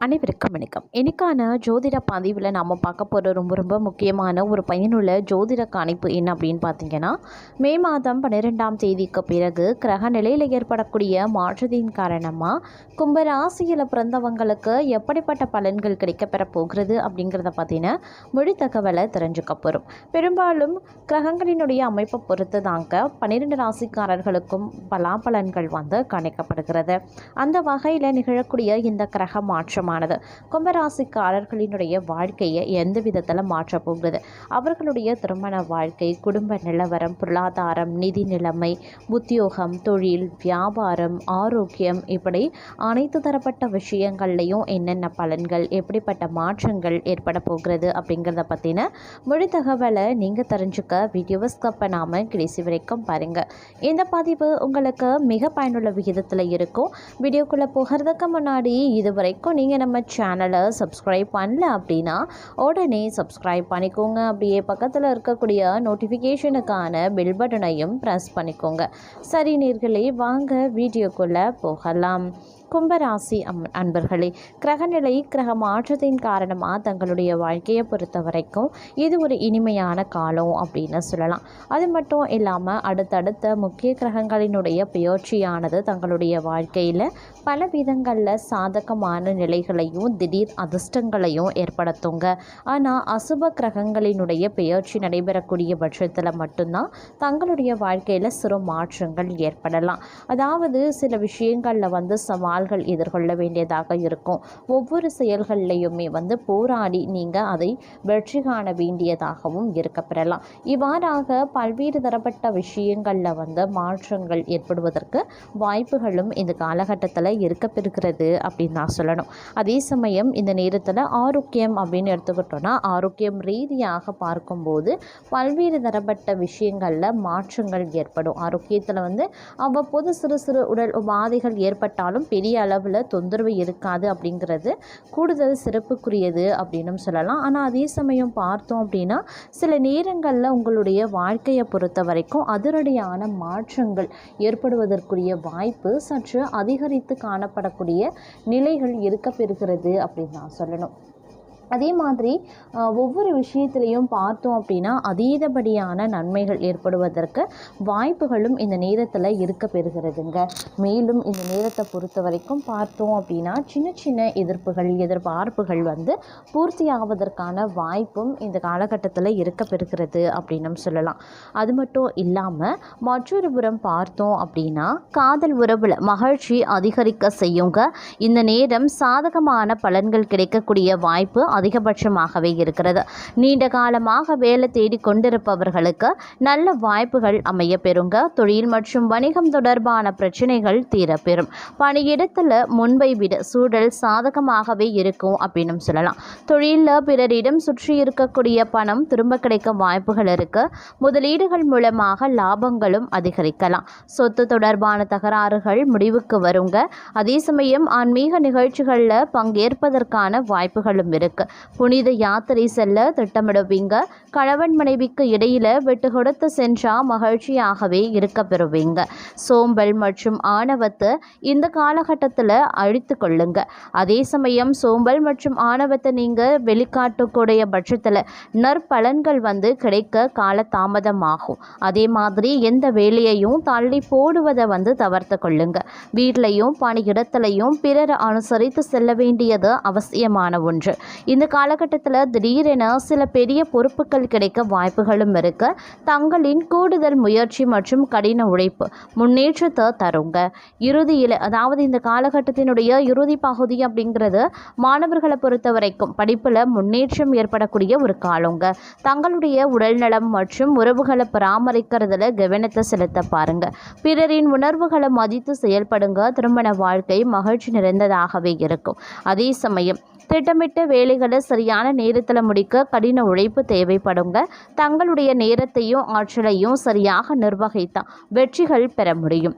அனைவருக்கும் வணக்கம். இன்னைக்கான ஜோதிட பதிவில் நாம் பார்க்க போகிற ரொம்ப முக்கியமான ஒரு பயனுள்ள ஜோதிட கணிப்பு என்ன அப்படின்னு பார்த்தீங்கன்னா, மே மாதம் 12ஆம் தேதிக்கு பிறகு கிரக நிலையில் ஏற்படக்கூடிய மாற்றத்தின் காரணமாக கும்பராசியில் பிறந்தவங்களுக்கு எப்படிப்பட்ட பலன்கள் கிடைக்கப்பெற போகிறது அப்படிங்கிறத பற்றின முழு தகவலை தெரிஞ்சுக்க போகிறோம். பெரும்பாலும் கிரகங்களினுடைய அமைப்பை பொறுத்து தாங்க 12 ராசிக்காரர்களுக்கும் பலாபலன்கள் கணிக்கப்படுகிறது. அந்த வகையில் நிகழக்கூடிய இந்த கிரக மாற்றம் கும்பராசிக்காரர்களினுடைய வாழ்க்கையை எந்த விதத்தில் மாற்றப் போகிறது, அவர்களுடைய திருமண வாழ்க்கை, குடும்ப நிலவரம், பொருளாதாரம், நிதி நிலைமை, உத்தியோகம், தொழில், வியாபாரம், ஆரோக்கியம், இப்படி அனைத்து தரப்பட்ட விஷயங்கள்லையும் என்னென்ன பலன்கள், எப்படிப்பட்ட மாற்றங்கள் ஏற்பட போகிறது அப்படிங்கிறத பற்றின முழு தகவலை நீங்கள் தெரிஞ்சுக்க வீடியோவை ஸ்கிப் பண்ணாமல் கடைசி வரைக்கும் பாருங்கள். இந்த பதிவு உங்களுக்கு மிக பயனுள்ள விகிதத்தில் இருக்கும். வீடியோக்குள்ளே போகிறதுக்கு முன்னாடி இதுவரைக்கும் நீங்கள் நம்ம சேனலை சப்ஸ்கிரைப் பண்ணல அப்படின்னா உடனே சப்ஸ்கிரைப் பண்ணிக்கோங்க. அப்படியே பக்கத்தில் இருக்கக்கூடிய நோட்டிஃபிகேஷனுக்கான பெல் பட்டனையும் ப்ரெஸ் பண்ணிக்கோங்க. சரி நேயர்களே, வாங்க வீடியோக்குள்ளே போகலாம். கும்பராசி அன்பர்களே, கிரகநிலை கிரக மாற்றத்தின் காரணமாக தங்களுடைய வாழ்க்கையை பொறுத்த வரைக்கும் இது ஒரு இனிமையான காலம் அப்படின்னு சொல்லலாம். அது மட்டும் இல்லாமல் அடுத்தடுத்த முக்கிய கிரகங்களினுடைய பெயர்ச்சியானது தங்களுடைய வாழ்க்கையில் பல விதங்களில் சாதகமான நிலைகளையும் திடீர் அதிர்ஷ்டங்களையும் ஏற்படுத்துங்க. ஆனால் அசுப கிரகங்களினுடைய பெயர்ச்சி நடைபெறக்கூடிய பட்சத்தில் மட்டும்தான் தங்களுடைய வாழ்க்கையில் சிறு மாற்றங்கள் ஏற்படலாம். அதாவது சில விஷயங்களில் சவால்கள் எதிர்கொள்ள வேண்டியதாக இருக்கும். ஒவ்வொரு செயல்கள்லையுமே போராடி நீங்கள் அதை வெற்றி காண வேண்டியதாகவும் இருக்கப்பெறலாம். இவ்வாறாக பல்வேறு தரப்பட்ட விஷயங்களில் மாற்றங்கள் ஏற்படுவதற்கு வாய்ப்புகளும் இந்த காலகட்டத்தில் இருக்கப்பெறுகிறது அப்படின்னு நான் சொல்லணும். அதே சமயம் இந்த நேரத்தில் ஆரோக்கியம் அப்படின்னு எடுத்துக்கிட்டோன்னா, ஆரோக்கியம் ரீதியாக பார்க்கும்போது பல்வேறு தரப்பட்ட விஷயங்களில் மாற்றங்கள் ஏற்படும். ஆரோக்கியத்தில் அவ்வப்போது சிறு சிறு உடல் உபாதைகள் ஏற்பட்டாலும் பெரிய அளவில் தொந்தரவு இருக்காது அப்படிங்கிறது கூடுதல் சிறப்புக்குரியது அப்படின்னு சொல்லலாம். ஆனால் அதே சமயம் பார்த்தோம் அப்படின்னா சில நேரங்களில் உங்களுடைய வாழ்க்கையை பொறுத்த வரைக்கும் அதிரடியான மாற்றங்கள் ஏற்படுவதற்குரிய வாய்ப்பு சற்று அதிகரித்து காணப்படக்கூடிய நிலைகள் இருக்கப்பெறுகிறது அப்படின்னு நான் சொல்லணும். அதே மாதிரி ஒவ்வொரு விஷயத்திலையும் பார்த்தோம் அப்படின்னா அதீதபடியான நன்மைகள் ஏற்படுவதற்கு வாய்ப்புகளும் இந்த நேரத்தில் இருக்க பெறுகிறதுங்க. மேலும் இந்த நேரத்தை பொறுத்த வரைக்கும் பார்த்தோம் அப்படின்னா சின்ன சின்ன எதிர்பார்ப்புகள் பூர்த்தி ஆவதற்கான வாய்ப்பும் இந்த காலகட்டத்தில் இருக்க பெறுகிறது அப்படின்னு சொல்லலாம். அது மட்டும் இல்லாமல் மற்றொரு புறம் பார்த்தோம் அப்படின்னா காதல் உறவில் மகிழ்ச்சி அதிகரிக்க செய்யுங்க. இந்த நேரம் சாதகமான பலன்கள் கிடைக்கக்கூடிய வாய்ப்பு அதிகபட்சமாகவே இருக்கிறது. நீண்ட காலமாக வேலை தேடி கொண்டிருப்பவர்களுக்கு நல்ல வாய்ப்புகள் அமைய பெறுங்க. தொழில் மற்றும் வணிகம் தொடர்பான பிரச்சனைகள் தீரப்பெறும். பணியிடத்தில் முன்பை விட சூழல் சாதகமாகவே இருக்கும் அப்படின்னு சொல்லலாம். தொழிலில் பிறரிடம் சுற்றி இருக்கக்கூடிய பணம் திரும்ப கிடைக்க வாய்ப்புகள் இருக்கு. முதலீடுகள் மூலமாக லாபங்களும் அதிகரிக்கலாம். சொத்து தொடர்பான தகராறுகள் முடிவுக்கு வருங்க. அதே சமயம் ஆன்மீக நிகழ்ச்சிகளில் பங்கேற்பதற்கான வாய்ப்புகளும் இருக்கு. புனித யாத்திரை செல்ல திட்டமிடுவீங்க. கணவன் மனைவிக்கு இடையில விட்டு கொடுத்து சென்றா மகிழ்ச்சியாகவே இருக்க பெறுவீங்க. சோம்பல் மற்றும் ஆணவத்தை இந்த காலகட்டத்தில் அழித்து கொள்ளுங்க. அதே சமயம் சோம்பல் மற்றும் ஆணவத்தை நீங்கள் வெளிக்காட்டக்கூடிய பட்சத்தில் நற்பலன்கள் கிடைக்க கால தாமதமாகும். அதே மாதிரி எந்த வேலையையும் தள்ளி போடுவதை தவிர்த்து கொள்ளுங்க. வீட்டிலையும் பணியிடத்திலையும் பிறரை அனுசரித்து செல்ல வேண்டியது அவசியமான ஒன்று. இந்த காலகட்டத்தில் திடீரென சில பெரிய பொறுப்புகள் கிடைக்க வாய்ப்புகளும் இருக்கு. தங்களின் கூடுதல் முயற்சி மற்றும் கடின உழைப்பு முன்னேற்றத்தை தருங்க. இறுதியில் அதாவது இந்த காலகட்டத்தினுடைய இறுதி பகுதி அப்படிங்கிறது மாணவர்களை பொறுத்த வரைக்கும் படிப்பில் முன்னேற்றம் ஏற்படக்கூடிய ஒரு காலங்க. தங்களுடைய உடல்நலம் மற்றும் உறவுகளை பராமரிக்கிறதுல கவனத்தை செலுத்த பாருங்க. பிறரின் உணர்வுகளை மதித்து செயல்படுங்க. திருமண வாழ்க்கை மகிழ்ச்சி நிறைந்ததாகவே இருக்கும். அதே சமயம் திட்டமிட்ட வேலைகளை சரியான நேரத்தில் முடிக்க கடின உழைப்பு தேவைப்படுங்க. தங்களுடைய நேரத்தையும் ஆற்றலையும் சரியாக நிர்வகித்தால் வெற்றிகள் பெற முடியும்.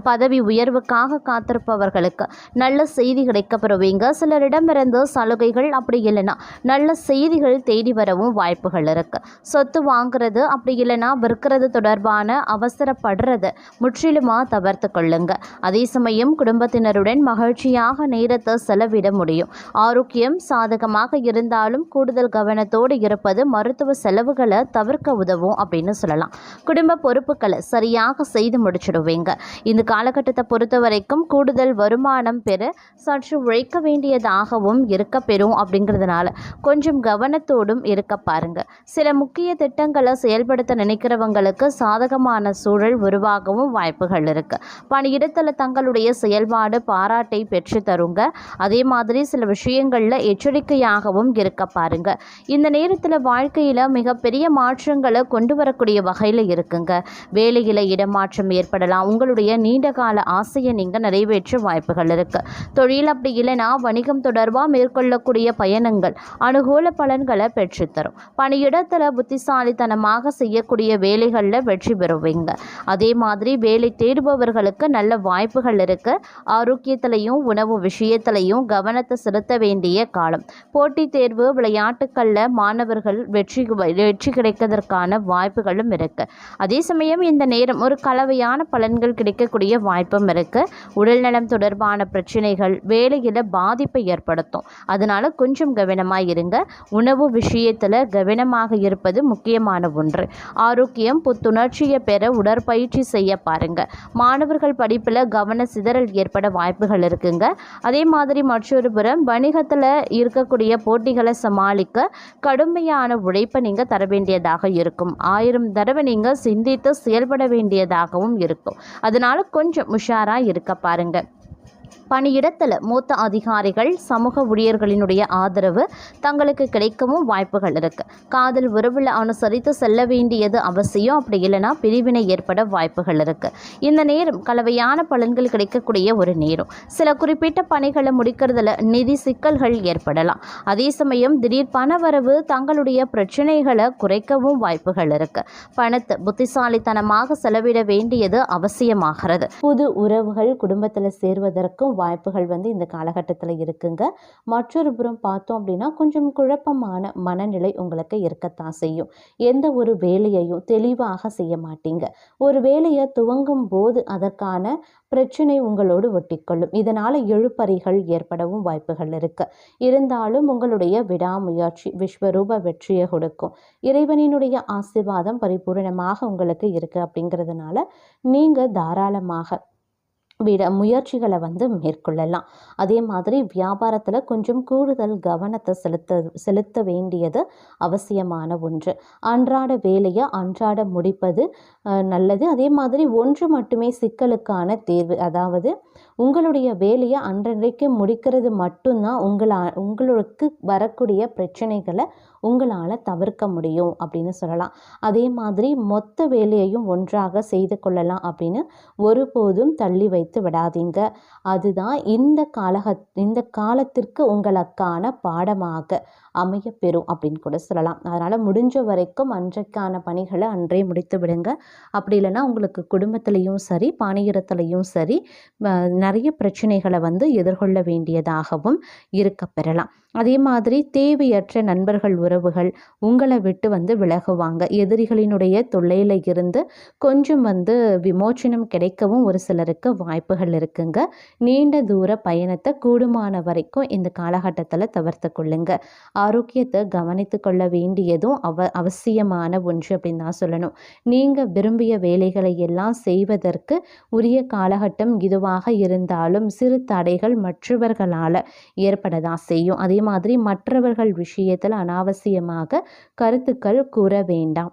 பதவி உயர்வுக்காக காத்திருப்பவர்களுக்கு நல்ல செய்தி கிடைக்கப்பெறுவீங்க. சிலரிடமிருந்து சலுகைகள் அப்படி இல்லைன்னா நல்ல செய்திகள் தேடி வரவும் வாய்ப்புகள் இருக்கு. சொத்து வாங்குறது அப்படி இல்லைன்னா விற்கிறது தொடர்பான அவசரப்படுறது முற்றிலுமா தவிர்த்து கொள்ளுங்க. அதே சமயம் குடும்பத்தினருடன் மகிழ்ச்சியாக நேரத்தை செலவிட முடியும். ஆரோக்கியம் சாதகமாக இருந்தாலும் கூடுதல் கவனத்தோடு இருப்பது மருத்துவ செலவுகளை தவிர்க்க உதவும் அப்படின்னு சொல்லலாம். குடும்ப பொறுப்புகளை சரியாக செய்து முடிச்சிடுவீங்க. இந்த காலகட்டத்தை பொறுத்த வரைக்கும் கூடுதல் வருமானம் பெற சற்று உழைக்க வேண்டியதாகவும் இருக்க பெறும். அப்படிங்கிறதுனால கொஞ்சம் கவனத்தோடும் இருக்க பாருங்க. சில முக்கிய திட்டங்களை செயல்படுத்த நினைக்கிறவங்களுக்கு சாதகமான சூழல் உருவாகவும் வாய்ப்புகள் இருக்கு. பணியிடத்தில் தங்களுடைய செயல்பாடு பாராட்டை பெற்று தருங்க. அதே மாதிரி சில விஷயங்களில் எச்சரிக்கையாகவும் இருக்க பாருங்க. இந்த நேரத்தில் வாழ்க்கையில் மிகப்பெரிய மாற்றங்களை கொண்டு வரக்கூடிய வகையில் இருக்குங்க. வேலையில் இடமாற்றம் ஏற்படலாம். உங்களுடைய நீண்ட கால ஆசையை நீங்கள் நிறைவேற்ற வாய்ப்புகள் இருக்கு. தொழில் அப்படி இல்லைன்னா வணிகம் தொடர்பாக மேற்கொள்ளக்கூடிய பயணங்கள் அனுகூல பலன்களை பெற்றுத்தரும். பணியிடத்தில் புத்திசாலித்தனமாக செய்யக்கூடிய வேலைகளில் வெற்றி பெறுவீங்க. அதே மாதிரி வேலை தேடுபவர்களுக்கு நல்ல வாய்ப்புகள் இருக்கு. ஆரோக்கியத்திலையும் உணவு விஷயத்திலையும் கவனத்தை செலுத்த வேண்டிய காலம். போட்டித் தேர்வு விளையாட்டுக்களில் மாணவர்கள் வெற்றி கிடைக்கிறதுக்கான வாய்ப்புகளும் இருக்கு. அதே சமயம் இந்த நேரம் ஒரு கலவையான பலன்கள் கிடைக்கக்கூடிய வாய்ப்பும் இருக்கு. உடல்நலம் தொடர்பான பிரச்சனைகள் வேலையில் பாதிப்பை ஏற்படுத்தும். அதனால கொஞ்சம் கவனமாக இருங்க. உணவு விஷயத்தில் கவனமாக இருப்பது முக்கியமான ஒன்று. ஆரோக்கியம் புத்துணர்ச்சியை பெற உடற்பயிற்சி செய்ய பாருங்க. மாணவர்கள் படிப்பில் கவன சிதறல் ஏற்பட வாய்ப்புகள் இருக்குங்க. அதே மாதிரி மற்றொரு புறம் வணிகத்தில் இருக்கக்கூடிய போட்டிகளை சமாளிக்க கடுமையான உழைப்பை நீங்கள் தர வேண்டியதாக இருக்கும். 1000 தடவை நீங்கள் சிந்தித்து செயல்பட வேண்டியதாகவும் இருக்கும். அதனால கொஞ்சம் உஷாராக இருக்க பாருங்க. பணியிடத்தில் மூத்த அதிகாரிகள் சமூக ஊழியர்களினுடைய ஆதரவு தங்களுக்கு கிடைக்கவும் வாய்ப்புகள் இருக்கு. காதல் உறவில் அனுசரித்து செல்ல வேண்டியது அவசியம். அப்படி இல்லைன்னா பிரிவினை ஏற்பட வாய்ப்புகள் இருக்கு. இந்த நேரம் கலவையான பலன்கள் கிடைக்கக்கூடிய ஒரு நேரம். சில குறிப்பிட்ட பணிகளை முடிக்கிறதுல நிதி சிக்கல்கள் ஏற்படலாம். அதே சமயம் திடீர் பணவரவு தங்களுடைய பிரச்சனைகளை குறைக்கவும் வாய்ப்புகள் இருக்கு. பணத்தை புத்திசாலித்தனமாக செலவிட வேண்டியது அவசியமாகிறது. புது உறவுகள் குடும்பத்தில் சேர்வதற்கும் வாய்ப்புகள் இந்த காலகட்டத்தில் இருக்குங்க. மற்றொரு புறம் பார்த்தோம் அப்படின்னா கொஞ்சம் குழப்பமான மனநிலை உங்களுக்கு இருக்கத்தான் செய்யும். எந்த ஒரு வேலையையும் தெளிவாக செய்ய மாட்டீங்க. ஒரு வேலையை துவங்கும் போது அதற்கான பிரச்சனை உங்களோடு ஒட்டிக்கொள்ளும். இதனால் இழுபறிகள் ஏற்படவும் வாய்ப்புகள் இருக்கு. இருந்தாலும் உங்களுடைய விடாமுயற்சி விஸ்வரூப வெற்றியை கொடுக்கும். இறைவனினுடைய ஆசீர்வாதம் பரிபூரணமாக உங்களுக்கு இருக்கு. அப்படிங்கிறதுனால நீங்கள் தாராளமாக முயற்சிகளை மேற்கொள்ளலாம். அதே மாதிரி வியாபாரத்தில் கொஞ்சம் கூடுதல் கவனத்தை செலுத்த வேண்டியது அவசியமான ஒன்று. அன்றாட வேலையை அன்றாட முடிப்பது நல்லது. அதே மாதிரி ஒன்று மட்டுமே சிக்கலுக்கான தேர்வு. அதாவது உங்களுடைய வேலையை அன்றைக்கு முடிக்கிறது மட்டும்தான் உங்களுக்கு வரக்கூடிய பிரச்சனைகளை உங்களால் தவிர்க்க முடியும் அப்படின்னு சொல்லலாம். அதே மாதிரி மொத்த வேலையையும் ஒன்றாக செய்து கொள்ளலாம் அப்படின்னு ஒருபோதும் தள்ளி வைத்து விடாதீங்க. அதுதான் இந்த காலத்திற்கு உங்களுக்கான பாடமாக அமையப்பெறும் அப்படின்னு கூட சொல்லலாம். அதனால் முடிஞ்ச வரைக்கும் அன்றைக்கான பணிகளை அன்றே முடித்து விடுங்க. அப்படி இல்லைன்னா உங்களுக்கு குடும்பத்திலையும் சரி பணியிடத்துலையும் சரி நிறைய பிரச்சனைகளை எதிர்கொள்ள வேண்டியதாகவும் இருக்க பெறலாம். அதே மாதிரி தேவையற்ற நண்பர்கள் உறவுகள் உங்களை விட்டு விலகுவாங்க. எதிரிகளினுடைய தொல்லையில் இருந்து கொஞ்சம் விமோச்சனம் கிடைக்கவும் ஒரு சிலருக்கு வாய்ப்புகள் இருக்குங்க. நீண்ட தூர பயணத்தை கூடுமான வரைக்கும் இந்த காலகட்டத்தில் தவிர்த்து கொள்ளுங்க. ஆரோக்கியத்தை கவனித்து கொள்ள வேண்டியதும் அவசியமான ஒன்று அப்படின்னு தான் சொல்லணும். நீங்கள் விரும்பிய வேலைகளை எல்லாம் செய்வதற்கு உரிய காலகட்டம் இதுவாக இருந்தாலும் சிறு தடைகள் மற்றவர்களால் ஏற்படதான் செய்யும். அதே மாதிரி மற்றவர்கள் விஷயத்தில் அனாவசியமாக கருத்துக்கள் கூற வேண்டாம்.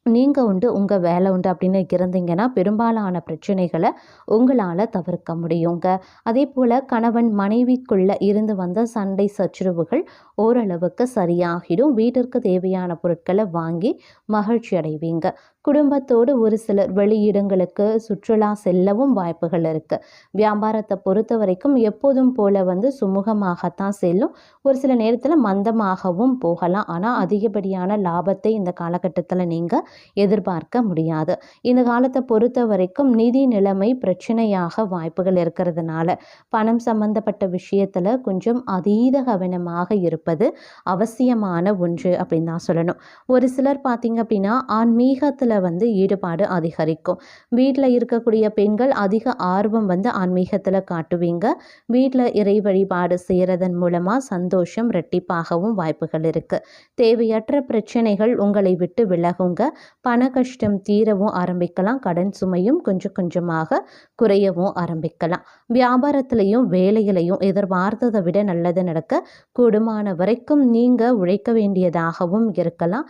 நீங்கள் உண்டு உங்கள் வேலை உண்டு அப்படின்னு இருந்தீங்கன்னா பெரும்பாலான பிரச்சனைகளை உங்களால் தவிர்க்க முடியுங்க. அதே போல் கணவன் மனைவிக்குள்ளே இருந்து வந்த சண்டை சச்சரவுகள் ஓரளவுக்கு சரியாகிடும். வீட்டிற்கு தேவையான பொருட்களை வாங்கி மகிழ்ச்சி அடைவீங்க. குடும்பத்தோடு ஒரு சிலர் வெளியிடங்களுக்கு சுற்றுலா செல்லவும் வாய்ப்புகள் இருக்குது. வியாபாரத்தை பொறுத்த வரைக்கும் எப்போதும் போல சுமூகமாகத்தான் செல்லும். ஒரு சில நேரத்தில் மந்தமாகவும் போகலாம். ஆனால் அதிகப்படியான லாபத்தை இந்த காலகட்டத்தில் நீங்கள் எதிர்பார்க்க முடியாது. இந்த காலத்தை பொறுத்த வரைக்கும் நிதி நிலைமை பிரச்சனையாக வாய்ப்புகள் இருக்கிறதுனால பணம் சம்பந்தப்பட்ட விஷயத்தில் கொஞ்சம் அதீத கவனமாக இருப்பது அவசியமான ஒன்று அப்படின்னு தான் சொல்லணும். ஒரு சிலர் பார்த்தீங்க அப்படின்னா ஆன்மீகத்தில் ஈடுபாடு அதிகரிக்கும். வீட்டில் இருக்கக்கூடிய பெண்கள் அதிக ஆர்வம் ஆன்மீகத்தில் காட்டுவீங்க. வீட்டில் இறை வழிபாடு செய்கிறதன் மூலமாக சந்தோஷம் ரெட்டிப்பாகவும் வாய்ப்புகள் இருக்குது. தேவையற்ற பிரச்சனைகள் உங்களை விட்டு விலகுங்க. பண கஷ்டம் தீரவும் ஆரம்பிக்கலாம். கடன் சுமையும் கொஞ்சம் கொஞ்சமாக குறையவும் ஆரம்பிக்கலாம். வியாபாரத்திலையும் வேலையிலையும் எதிர்பார்த்ததை விட நல்லது நடக்க கூடுமான வரைக்கும் நீங்கள் உழைக்க வேண்டியதாகவும் இருக்கலாம்.